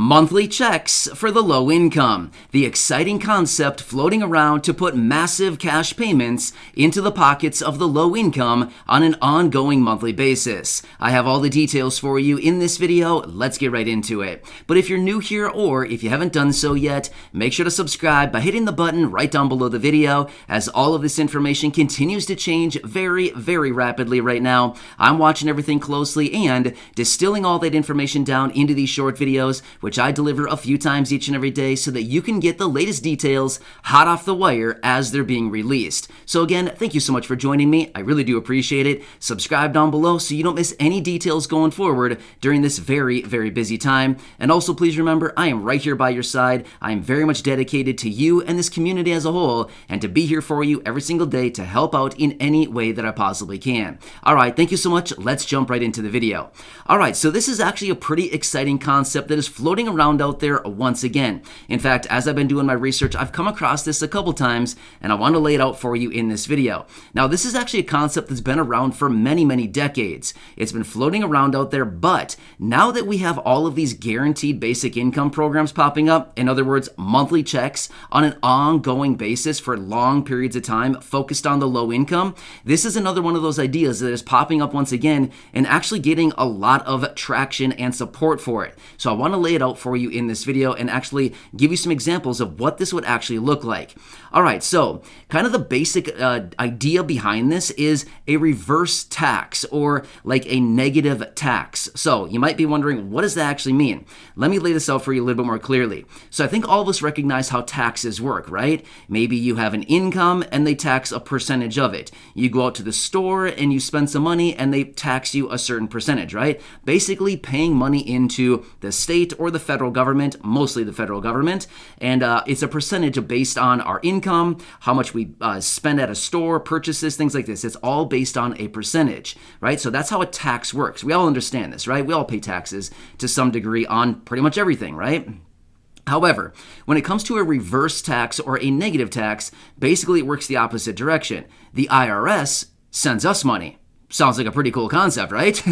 Monthly checks for the low income, the exciting concept floating around to put massive cash payments into the pockets of the low income on an ongoing monthly basis. I have all the details for you in this video. Let's get right into it. But if you're new here or if you haven't done so yet, make sure to subscribe by hitting the button right down below the video, as all of this information continues to change very, very rapidly right now. I'm watching everything closely and distilling all that information down into these short videos, which I deliver a few times each and every day so that you can get the latest details hot off the wire as they're being released. So again, thank you so much for joining me. I really do appreciate it. Subscribe down below so you don't miss any details going forward during this very, very busy time. And also please remember, I am right here by your side. I am very much dedicated to you and this community as a whole, and to be here for you every single day to help out in any way that I possibly can. All right, thank you so much. Let's jump right into the video. All right, so this is actually a pretty exciting concept that is floating around out there once again. In fact, as I've been doing my research, I've come across this a couple times, and I want to lay it out for you in this video. Now, this is actually a concept that's been around for many, many decades. It's been floating around out there, but now that we have all of these guaranteed basic income programs popping up, in other words, monthly checks on an ongoing basis for long periods of time focused on the low income, this is another one of those ideas that is popping up once again and actually getting a lot of traction and support for it. So I want to lay it out for you in this video and actually give you some examples of what this would actually look like. All right, so kind of the basic idea behind this is a reverse tax, or like a negative tax. So you might be wondering, what does that actually mean? Let me lay this out for you a little bit more clearly. So I think all of us recognize how taxes work, right? Maybe you have an income and they tax a percentage of it. You go out to the store and you spend some money and they tax you a certain percentage, right? Basically paying money into the state or the federal government, mostly the federal government, and it's a percentage based on our income, how much we spend at a store, purchases, things like this. It's all based on a percentage, right? So that's how a tax works. We all understand this, right? We all pay taxes to some degree on pretty much everything, right? However, when it comes to a reverse tax or a negative tax, basically it works the opposite direction. The IRS sends us money. Sounds like a pretty cool concept, right?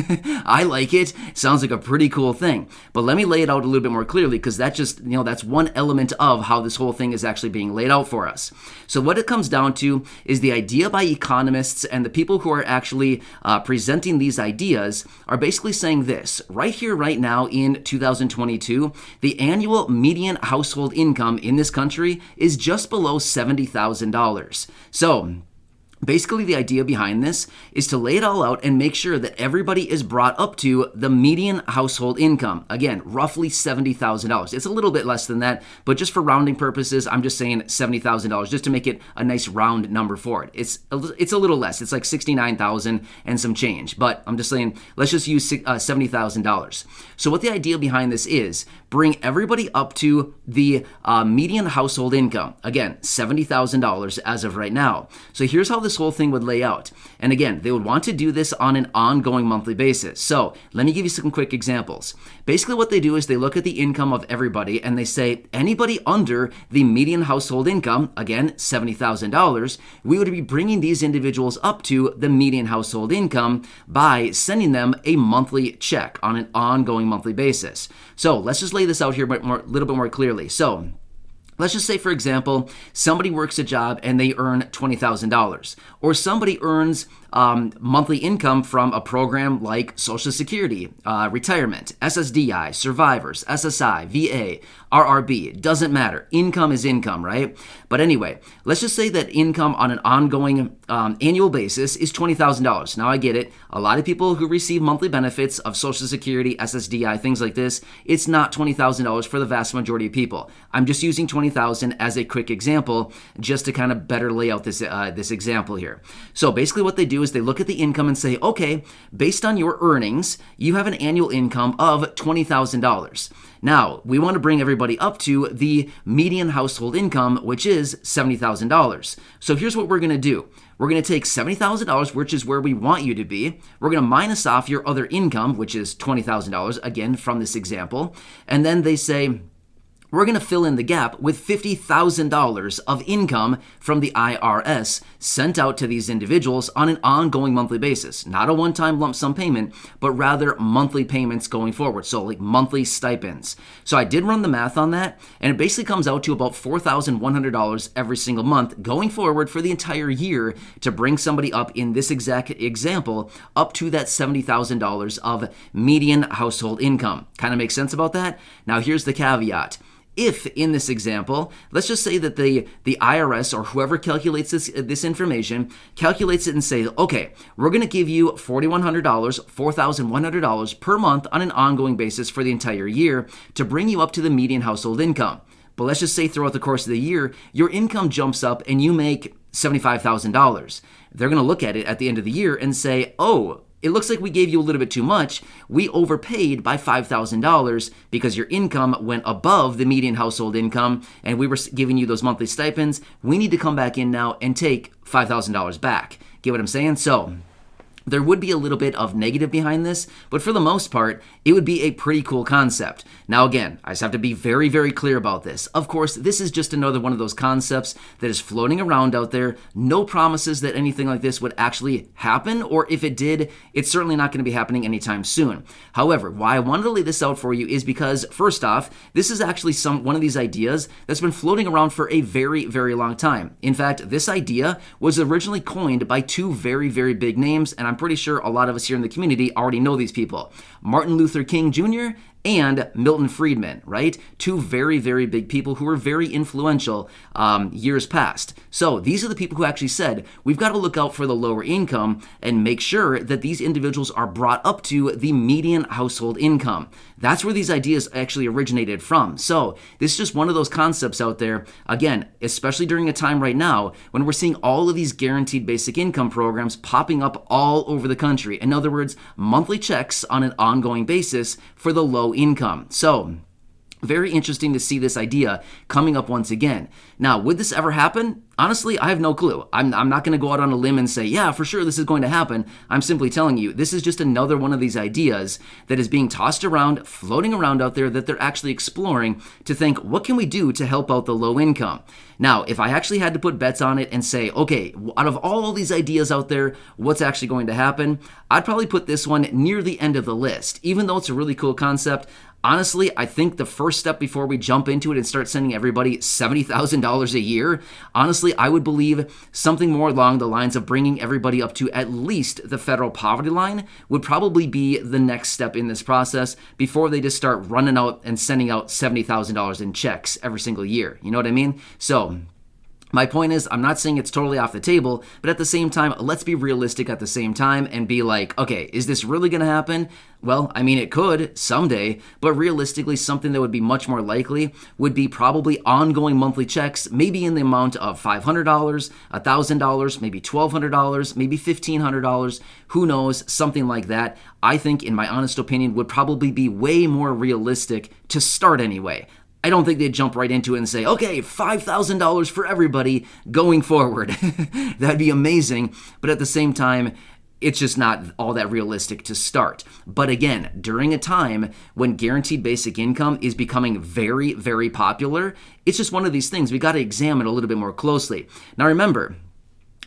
I like it. Sounds like a pretty cool thing. But let me lay it out a little bit more clearly, because that just, that's one element of how this whole thing is actually being laid out for us. So what it comes down to is the idea by economists and the people who are actually presenting these ideas are basically saying this. Right here, right now in 2022, the annual median household income in this country is just below $70,000. So basically, the idea behind this is to lay it all out and make sure that everybody is brought up to the median household income. Again, roughly $70,000. It's a little bit less than that, but just for rounding purposes, I'm just saying $70,000 just to make it a nice round number for it. It's a little less. It's like $69,000 and some change, but I'm just saying let's just use $70,000. So what the idea behind this is, bring everybody up to the median household income. Again, $70,000 as of right now. So here's how this whole thing would lay out. And again, they would want to do this on an ongoing monthly basis. So let me give you some quick examples. Basically what they do is they look at the income of everybody and they say anybody under the median household income, again, $70,000, we would be bringing these individuals up to the median household income by sending them a monthly check on an ongoing monthly basis. So let's just lay this out here a little bit more clearly. So let's just say, for example, somebody works a job and they earn $20,000, or somebody earns monthly income from a program like Social Security, retirement, SSDI, survivors, SSI, VA, RRB. Doesn't matter. Income is income, right? But anyway, let's just say that income on an ongoing annual basis is $20,000. Now I get it. A lot of people who receive monthly benefits of Social Security, SSDI, things like this, it's not $20,000 for the vast majority of people. I'm just using $20,000 as a quick example just to kind of better lay out this example here. So basically what they do is they look at the income and say, okay, based on your earnings, you have an annual income of $20,000. Now, we want to bring everybody up to the median household income, which is $70,000. So here's what we're going to do. We're going to take $70,000, which is where we want you to be. We're going to minus off your other income, which is $20,000, again, from this example. And then they say, we're going to fill in the gap with $50,000 of income from the IRS sent out to these individuals on an ongoing monthly basis. Not a one-time lump sum payment, but rather monthly payments going forward. So like monthly stipends. So I did run the math on that, and it basically comes out to about $4,100 every single month going forward for the entire year to bring somebody up in this exact example up to that $70,000 of median household income. Kind of makes sense about that? Now here's the caveat. If in this example, let's just say that the IRS or whoever calculates this information calculates it and say, okay, we're going to give you $4,100 per month on an ongoing basis for the entire year to bring you up to the median household income. But let's just say throughout the course of the year, your income jumps up and you make $75,000. They're going to look at it at the end of the year and say, oh, it looks like we gave you a little bit too much. We overpaid by $5,000 because your income went above the median household income and we were giving you those monthly stipends. We need to come back in now and take $5,000 back. Get what I'm saying? So there would be a little bit of negative behind this, but for the most part, it would be a pretty cool concept. Now again, I just have to be very, very clear about this. Of course, this is just another one of those concepts that is floating around out there. No promises that anything like this would actually happen, or if it did, it's certainly not going to be happening anytime soon. However, why I wanted to lay this out for you is because, first off, this is actually one of these ideas that's been floating around for a very, very long time. In fact, this idea was originally coined by two very, very big names, and I'm pretty sure a lot of us here in the community already know these people. Martin Luther King Jr. and Milton Friedman, right? Two very, very big people who were very influential years past. So these are the people who actually said, we've got to look out for the lower income and make sure that these individuals are brought up to the median household income. That's where these ideas actually originated from. So this is just one of those concepts out there, again, especially during a time right now when we're seeing all of these guaranteed basic income programs popping up all over the country. In other words, monthly checks on an ongoing basis for the low income. So very interesting to see this idea coming up once again. Now, would this ever happen? Honestly, I have no clue. I'm not going to go out on a limb and say, yeah, for sure this is going to happen. I'm simply telling you, this is just another one of these ideas that is being tossed around, floating around out there that they're actually exploring to think, what can we do to help out the low income? Now, if I actually had to put bets on it and say, okay, out of all these ideas out there, what's actually going to happen? I'd probably put this one near the end of the list. Even though it's a really cool concept, honestly, I think the first step before we jump into it and start sending everybody $70,000 a year, honestly, I would believe something more along the lines of bringing everybody up to at least the federal poverty line would probably be the next step in this process before they just start running out and sending out $70,000 in checks every single year. You know what I mean? So my point is, I'm not saying it's totally off the table, but at the same time, let's be realistic at the same time and be like, okay, is this really going to happen? Well, I mean, it could someday, but realistically, something that would be much more likely would be probably ongoing monthly checks, maybe in the amount of $500, $1,000, maybe $1,200, maybe $1,500, who knows, something like that. I think, in my honest opinion, would probably be way more realistic to start anyway. I don't think they'd jump right into it and say, okay, $5,000 for everybody going forward. That'd be amazing. But at the same time, it's just not all that realistic to start. But again, during a time when guaranteed basic income is becoming very, very popular, it's just one of these things we got to examine a little bit more closely. Now remember,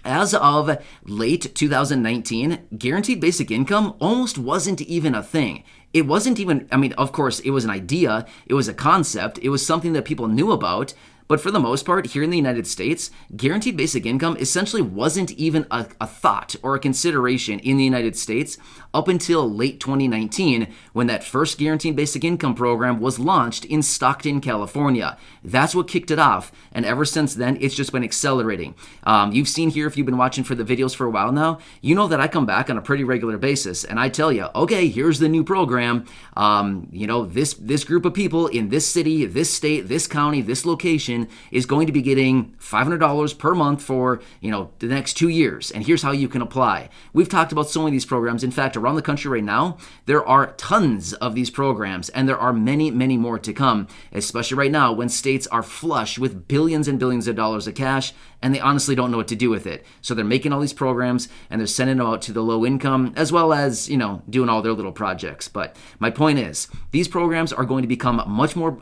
as of late 2019, guaranteed basic income almost wasn't even a thing. It wasn't even, I mean, of course, it was an idea, it was a concept, it was something that people knew about, but for the most part, here in the United States, guaranteed basic income essentially wasn't even a thought or a consideration in the United States up until late 2019 when that first guaranteed basic income program was launched in Stockton, California. That's what kicked it off, and ever since then, it's just been accelerating. You've seen here, if you've been watching for the videos for a while now, you know that I come back on a pretty regular basis, and I tell you, okay, here's the new program. This group of people in this city, this state, this county, this location is going to be getting $500 per month for, the next 2 years. And here's how you can apply. We've talked about so many of these programs. In fact, around the country right now, there are tons of these programs, and there are many, many more to come, especially right now when states are flush with billions and billions of dollars of cash, and they honestly don't know what to do with it. So they're making all these programs, and they're sending them out to the low income, as well as, doing all their little projects. But my point is, these programs are going to become much more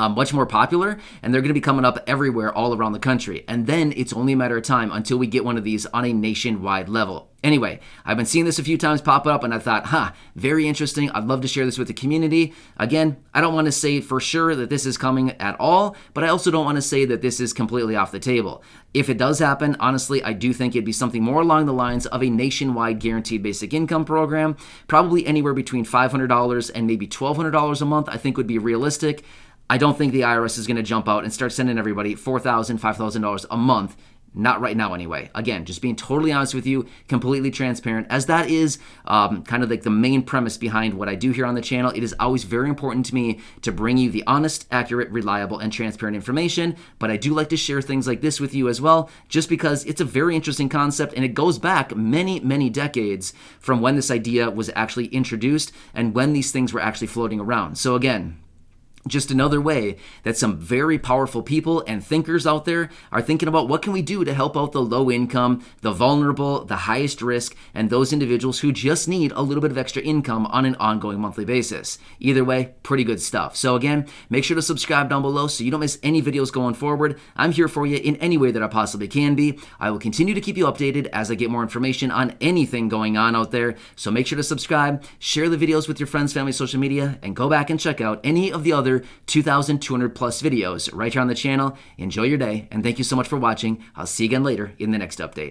much more popular, and they're going to be coming up everywhere all around the country. And then it's only a matter of time until we get one of these on a nationwide level. Anyway, I've been seeing this a few times pop up, and I thought, very interesting. I'd love to share this with the community. Again, I don't want to say for sure that this is coming at all, but I also don't want to say that this is completely off the table. If it does happen, honestly, I do think it'd be something more along the lines of a nationwide guaranteed basic income program, probably anywhere between $500 and maybe $1,200 a month, I think would be realistic. I don't think the IRS is going to jump out and start sending everybody $4,000, $5,000 a month. Not right now anyway. Again, just being totally honest with you, completely transparent, as that is kind of like the main premise behind what I do here on the channel. It is always very important to me to bring you the honest, accurate, reliable, and transparent information, but I do like to share things like this with you as well, just because it's a very interesting concept, and it goes back many, many decades from when this idea was actually introduced and when these things were actually floating around. So again, just another way that some very powerful people and thinkers out there are thinking about what can we do to help out the low income, the vulnerable, the highest risk, and those individuals who just need a little bit of extra income on an ongoing monthly basis. Either way, pretty good stuff. So again, make sure to subscribe down below so you don't miss any videos going forward. I'm here for you in any way that I possibly can be. I will continue to keep you updated as I get more information on anything going on out there. So make sure to subscribe, share the videos with your friends, family, social media, and go back and check out any of the other 2,200 plus videos right here on the channel. Enjoy your day, and thank you so much for watching. I'll see you again later in the next update.